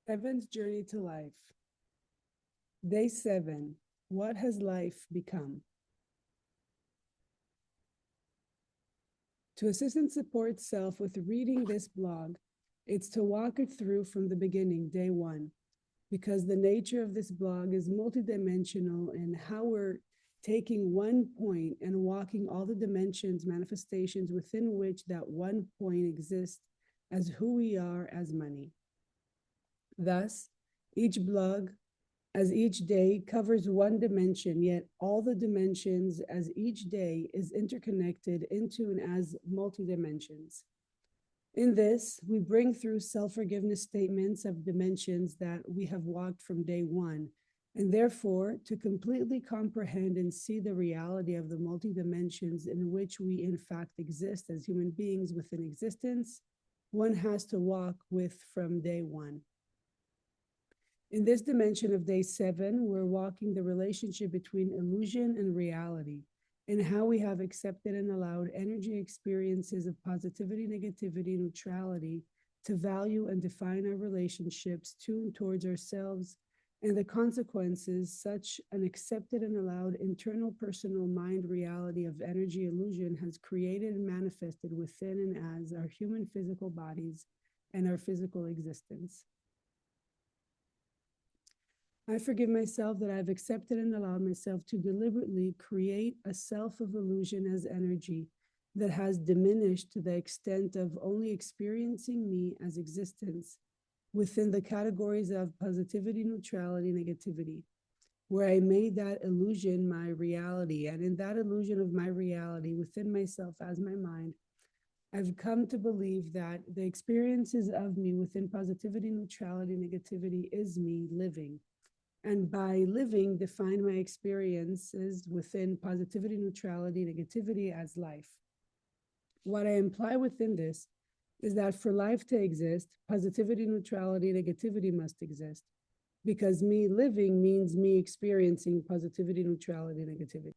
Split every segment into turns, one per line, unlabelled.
Seventh Journey to Life. Day 7. What has life become? To assist and support self with reading this blog, it's to walk it through from the beginning, day 1, because the nature of this blog is multidimensional in how we're taking one point and walking all the dimensions, manifestations within which that one point exists as who we are as money. Thus, each blog as each day covers one dimension, yet all the dimensions as each day is interconnected into and as multi-dimensions. In this, we bring through self-forgiveness statements of dimensions that we have walked from day 1, and therefore to completely comprehend and see the reality of the multi-dimensions in which we in fact exist as human beings within existence, one has to walk with from day 1. In this dimension of day 7, we're walking the relationship between illusion and reality, and how we have accepted and allowed energy experiences of positivity, negativity, neutrality to value and define our relationships to and towards ourselves, and the consequences such an accepted and allowed internal personal mind reality of energy illusion has created and manifested within and as our human physical bodies and our physical existence. I forgive myself that I've accepted and allowed myself to deliberately create a self of illusion as energy that has diminished to the extent of only experiencing me as existence within the categories of positivity, neutrality, negativity, where I made that illusion my reality. And in that illusion of my reality within myself as my mind, I've come to believe that the experiences of me within positivity, neutrality, negativity is me living, and by living define my experiences within positivity, neutrality, negativity as life. What I imply within this is that for life to exist, positivity, neutrality, negativity must exist, because me living means me experiencing positivity, neutrality, negativity.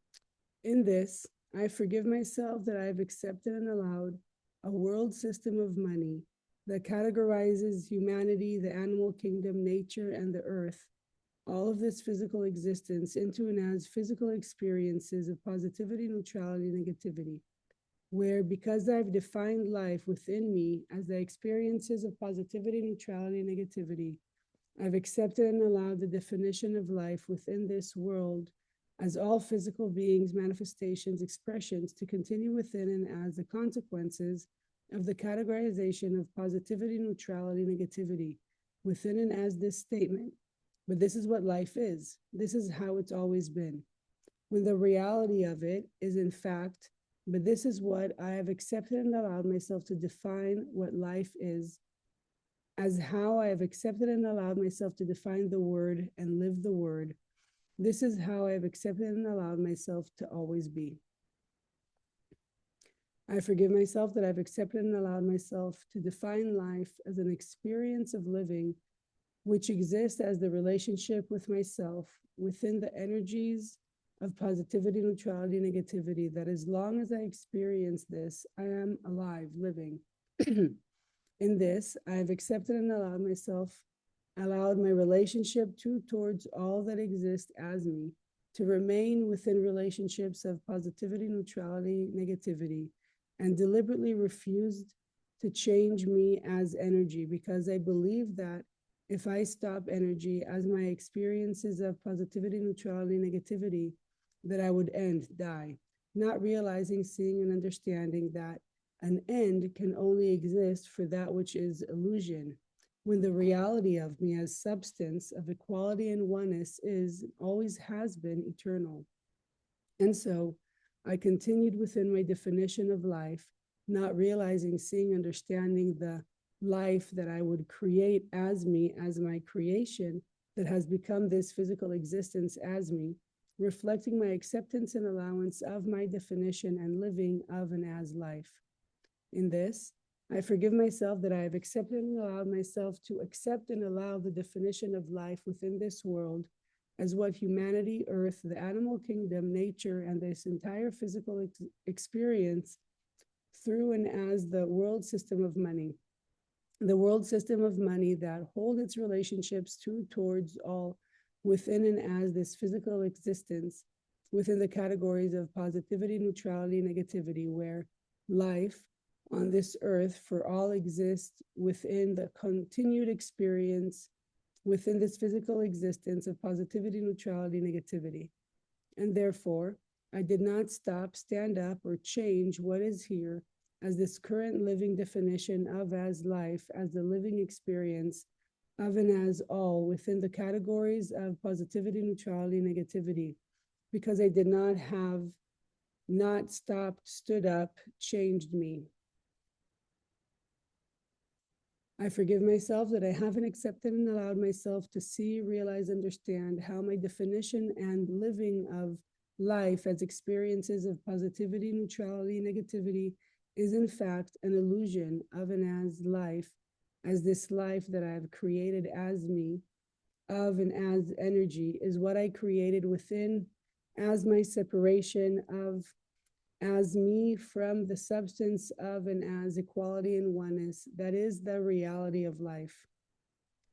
In this, I forgive myself that I've accepted and allowed a world system of money that categorizes humanity, the animal kingdom, nature, and the earth, all of this physical existence, into and as physical experiences of positivity, neutrality, negativity, where because I've defined life within me as the experiences of positivity, neutrality, negativity, I've accepted and allowed the definition of life within this world as all physical beings, manifestations, expressions to continue within and as the consequences of the categorization of positivity, neutrality, negativity within and as this statement. But this is what life is. This is how it's always been. When the reality of it is, in fact, but this is what I have accepted and allowed myself to define what life is, as how I have accepted and allowed myself to define the word and live the word. This is how I have accepted and allowed myself to always be. I forgive myself that I've accepted and allowed myself to define life as an experience of living, which exists as the relationship with myself within the energies of positivity, neutrality, negativity, that as long as I experience this, I am alive, living. In this, I have accepted and allowed my relationship towards all that exists as me to remain within relationships of positivity, neutrality, negativity, and deliberately refused to change me as energy, because I believe that if I stop energy as my experiences of positivity, neutrality, negativity, that I would end, die, not realizing, seeing, and understanding that an end can only exist for that which is illusion, when the reality of me as substance of equality and oneness is, always has been eternal. And so I continued within my definition of life, not realizing, seeing, understanding the life that I would create as me, as my creation that has become this physical existence as me, reflecting my acceptance and allowance of my definition and living of and as life. In this, I forgive myself that I have accepted and allowed myself to accept and allow the definition of life within this world as what humanity, earth, the animal kingdom, nature, and this entire physical experience through and as the world system of money. the world system of money that hold its relationships towards all within and as this physical existence within the categories of positivity, neutrality, negativity, where life on this earth for all exists within the continued experience within this physical existence of positivity, neutrality, negativity. And therefore, I did not stop, stand up, or change what is here as this current living definition of as life, as the living experience of and as all within the categories of positivity, neutrality, negativity, because I did not have not stopped, stood up, changed me. I forgive myself that I haven't accepted and allowed myself to see, realize, understand how my definition and living of life as experiences of positivity, neutrality, negativity is in fact an illusion of and as life, as this life that I've created as me, of and as energy, is what I created within as my separation of as me from the substance of and as equality and oneness. That is the reality of life,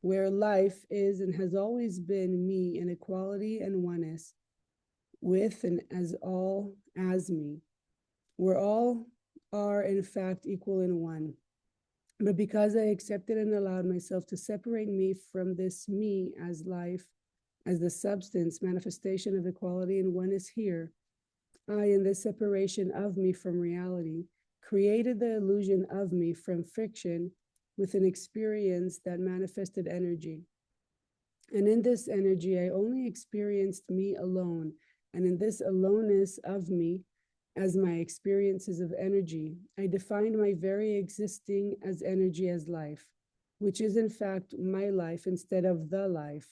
where life is and has always been me in equality and oneness with and as all as me, where all are in fact equal in one. But because I accepted and allowed myself to separate me from this me as life, as the substance manifestation of equality and oneness here, I, in this separation of me from reality, created the illusion of me from fiction with an experience that manifested energy. And in this energy, I only experienced me alone. And in this aloneness of me, as my experiences of energy, I defined my very existing as energy as life, which is in fact my life instead of the life,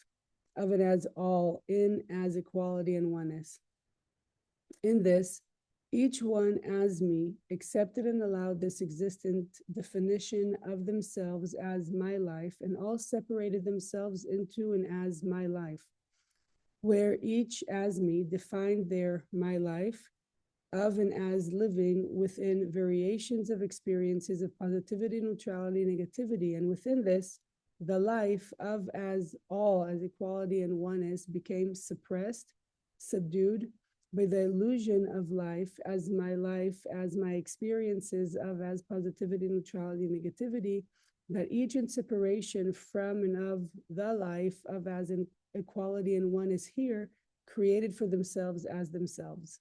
of it as all, in as equality and oneness. In this, each one as me accepted and allowed this existent definition of themselves as my life, and all separated themselves into and as my life, where each as me defined their my life of and as living within variations of experiences of positivity, neutrality, negativity. And within this, the life of as all, as equality and oneness became suppressed, subdued by the illusion of life, as my experiences of as positivity, neutrality, negativity, that each in separation from and of the life of as in equality and oneness here created for themselves as themselves.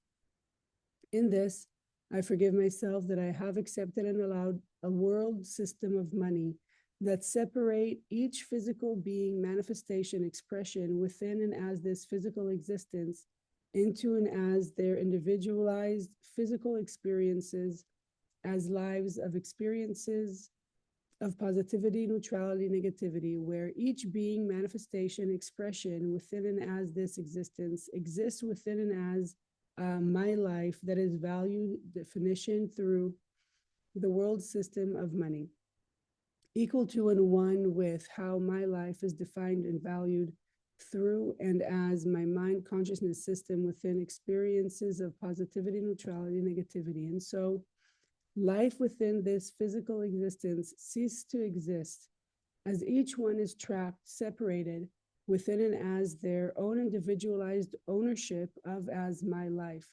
In this, I forgive myself that I have accepted and allowed a world system of money that separate each physical being, manifestation, expression within and as this physical existence into and as their individualized physical experiences as lives of experiences of positivity, neutrality, negativity, where each being, manifestation, expression within and as this existence exists within and as my life that is valued definition through the world system of money, equal to and one with how my life is defined and valued through and as my mind consciousness system within experiences of positivity, neutrality, negativity. And so life within this physical existence ceases to exist as each one is trapped, separated within and as their own individualized ownership of as my life,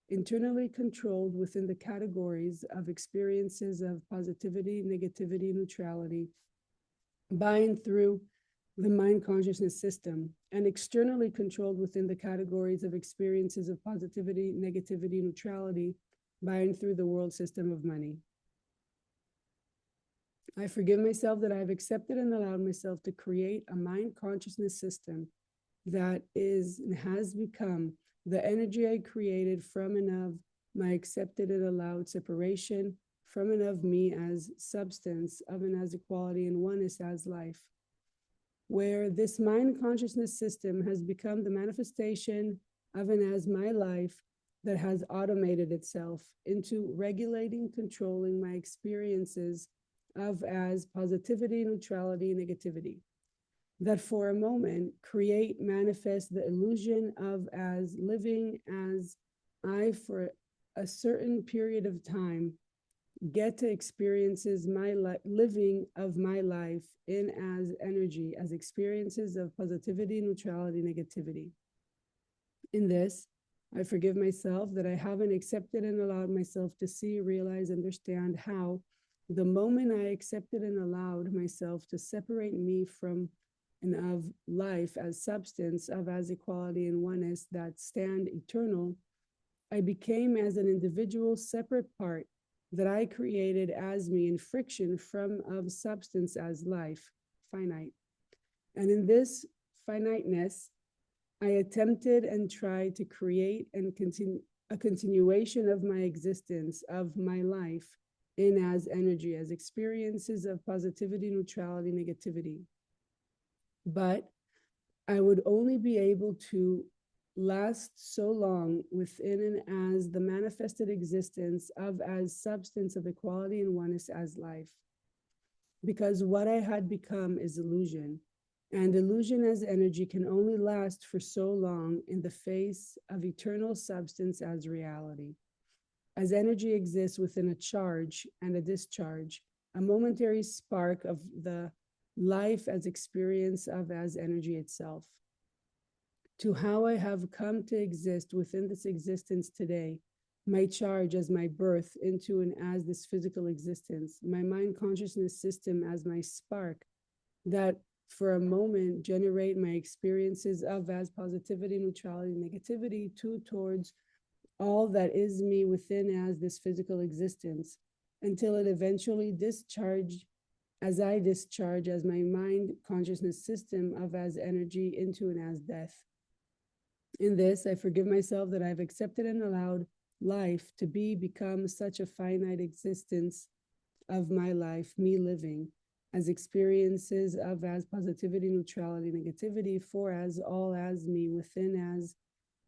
internally controlled within the categories of experiences of positivity, negativity, neutrality, by and through the mind consciousness system, and externally controlled within the categories of experiences of positivity, negativity, neutrality, by and through the world system of money. I forgive myself that I have accepted and allowed myself to create a mind consciousness system that is and has become the energy I created from and of my accepted and allowed separation from and of me as substance, of and as equality and oneness as life, where this mind consciousness system has become the manifestation of and as my life that has automated itself into regulating, controlling my experiences of as positivity, neutrality, negativity, that for a moment create, manifest the illusion of as living as I for a certain period of time get to experiences my living of my life in as energy, as experiences of positivity, neutrality, negativity. In this, I forgive myself that I haven't accepted and allowed myself to see, realize, understand how the moment I accepted and allowed myself to separate me from and of life as substance, of as equality and oneness that stand eternal, I became as an individual separate part that I created as me in friction from of substance as life, finite. And in this finiteness, I attempted and tried to create and continue a continuation of my existence, of my life, in as energy, as experiences of positivity, neutrality, negativity. But I would only be able to last so long within and as the manifested existence of as substance of equality and oneness as life. Because what I had become is illusion. And illusion as energy can only last for so long in the face of eternal substance as reality. As energy exists within a charge and a discharge, a momentary spark of the life as experience of as energy itself. To how I have come to exist within this existence today, my charge as my birth into and as this physical existence, my mind consciousness system as my spark, that for a moment generate my experiences of as positivity, neutrality, negativity towards all that is me within as this physical existence, until it eventually discharge as I discharge as my mind consciousness system of as energy into and as death. In this, I forgive myself that I've accepted and allowed life to become such a finite existence of my life, me living, as experiences of as positivity, neutrality, negativity, for as all as me within as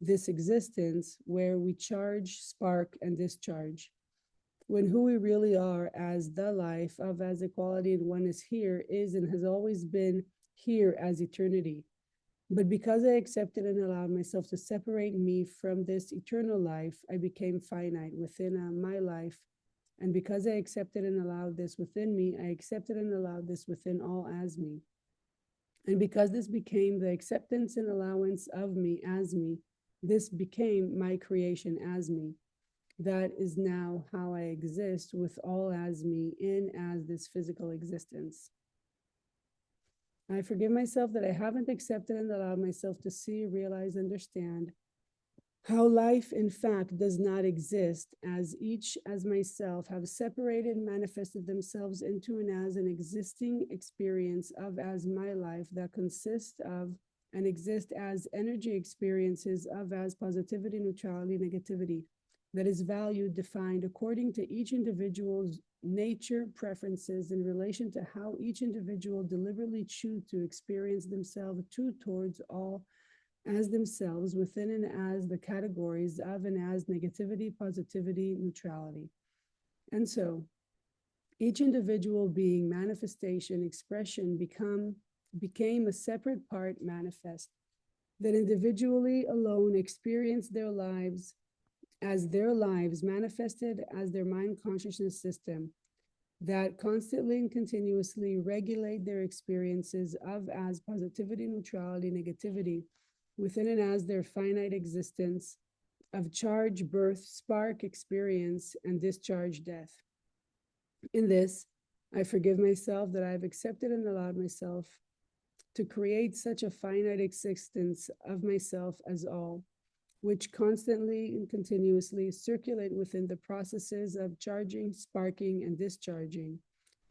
this existence where we charge, spark, and discharge. When who we really are as the life of as equality and oneness here is and has always been here as eternity. But because I accepted and allowed myself to separate me from this eternal life, I became finite within my life. And because I accepted and allowed this within me, I accepted and allowed this within all as me. And because this became the acceptance and allowance of me as me, this became my creation as me. That is now how I exist with all as me in as this physical existence. I forgive myself that I haven't accepted and allowed myself to see, realize, understand how life in fact does not exist, as each as myself have separated and manifested themselves into and as an existing experience of as my life that consists of and exist as energy experiences of as positivity, neutrality, negativity, that is valued, defined according to each individual's nature, preferences in relation to how each individual deliberately choose to experience themselves towards all as themselves within and as the categories of and as negativity, positivity, neutrality. And so each individual being manifestation, expression became a separate part manifest that individually alone experience their lives as their lives manifested as their mind consciousness system that constantly and continuously regulate their experiences of as positivity, neutrality, negativity within and as their finite existence of charge, birth, spark, experience, and discharge, death. In this, I forgive myself that I've accepted and allowed myself to create such a finite existence of myself as all, which constantly and continuously circulate within the processes of charging, sparking, and discharging,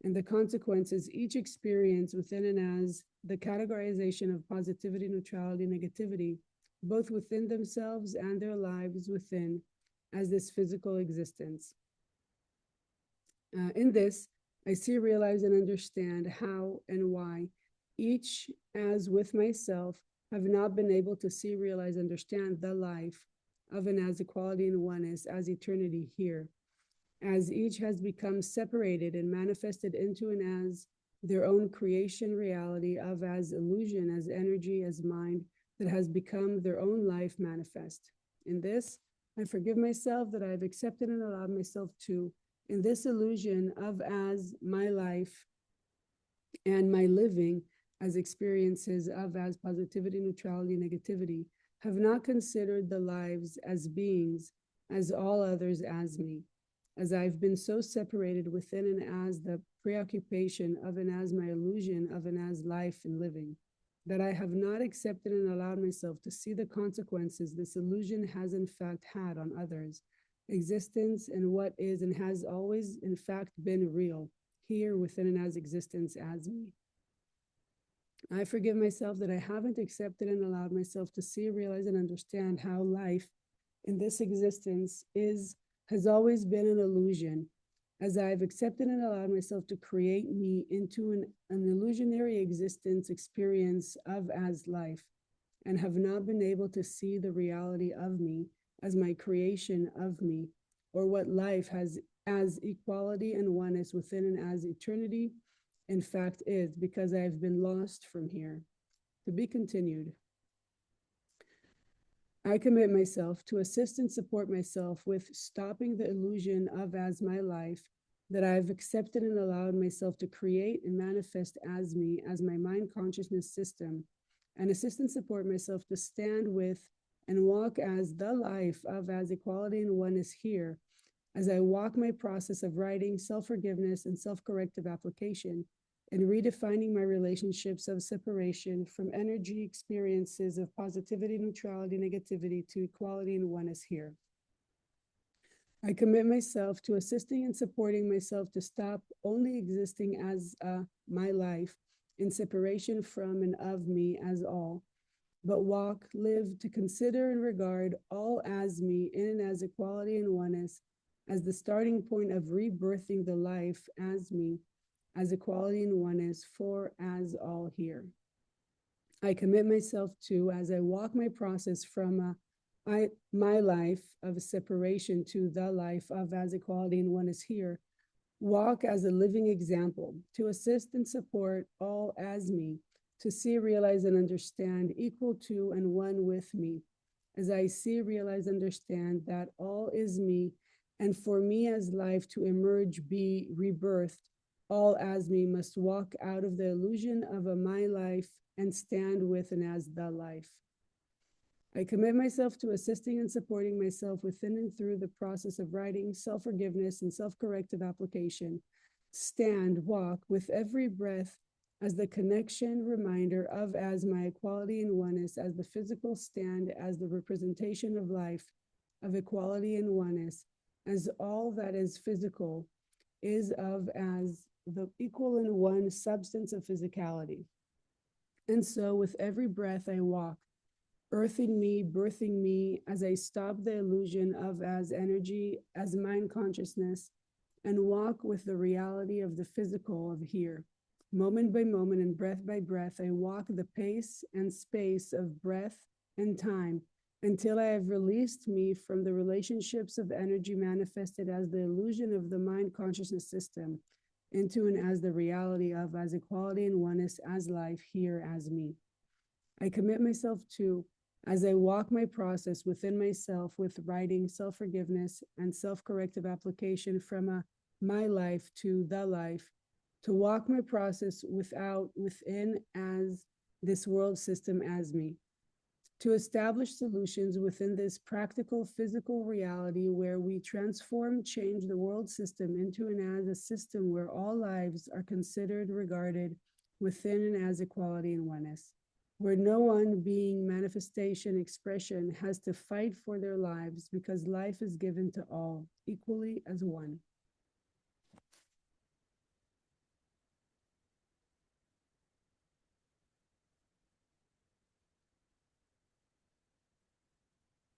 and the consequences each experience within and as the categorization of positivity, neutrality, negativity, both within themselves and their lives within, as this physical existence. In this, I see, realize, and understand how and why each, as with myself, have not been able to see, realize, understand the life of and as equality and oneness as eternity here, as each has become separated and manifested into and as their own creation reality of as illusion, as energy, as mind that has become their own life manifest. In this, I forgive myself that I have accepted and allowed myself to In this illusion of as my life and my living as experiences of as positivity, neutrality, negativity, have not considered the lives as beings, as all others as me, as I've been so separated within and as the preoccupation of and as my illusion of and as life and living, that I have not accepted and allowed myself to see the consequences this illusion has in fact had on others, existence and what is and has always in fact been real, here within and as existence as me. I forgive myself that I haven't accepted and allowed myself to see, realize, and understand how life in this existence has always been an illusion, as I've accepted and allowed myself to create me into an illusionary existence experience of as life, and have not been able to see the reality of me as my creation of me, or what life has as equality and oneness within and as eternity in fact is, because I have been lost from here. To be continued. I commit myself to assist and support myself with stopping the illusion of as my life that I've accepted and allowed myself to create and manifest as me, as my mind consciousness system, and assist and support myself to stand with and walk as the life of as equality and oneness here, as I walk my process of writing, self-forgiveness, and self-corrective application, and redefining my relationships of separation from energy experiences of positivity, neutrality, negativity to equality and oneness here. I commit myself to assisting and supporting myself to stop only existing as my life in separation from and of me as all, but walk, live to consider and regard all as me in and as equality and oneness as the starting point of rebirthing the life as me, as equality and oneness for as all here. I commit myself to, as I walk my process from my life of separation to the life of as equality and oneness here, walk as a living example to assist and support all as me, to see, realize, and understand equal to and one with me, as I see, realize, understand that all is me, and for me as life to emerge, be rebirthed, all as me must walk out of the illusion of a my life and stand with and as the life. I commit myself to assisting and supporting myself within and through the process of writing, self-forgiveness, and self-corrective application. Stand, walk with every breath as the connection reminder of as my equality and oneness, as the physical stand, as the representation of life, of equality and oneness, as all that is physical is of as the equal and one substance of physicality. And so with every breath I walk, earthing me, birthing me, as I stop the illusion of as energy, as mind consciousness, and walk with the reality of the physical of here. Moment by moment and breath by breath, I walk the pace and space of breath and time until I have released me from the relationships of energy manifested as the illusion of the mind consciousness system into and as the reality of as equality and oneness as life here as me. I commit myself to, as I walk my process within myself with writing, self-forgiveness, and self-corrective application from my life to the life, to walk my process within as this world system as me, to establish solutions within this practical physical reality where we transform, change the world system into and as a system where all lives are considered, regarded within and as equality and oneness, where no one being, manifestation, expression has to fight for their lives because life is given to all equally as one.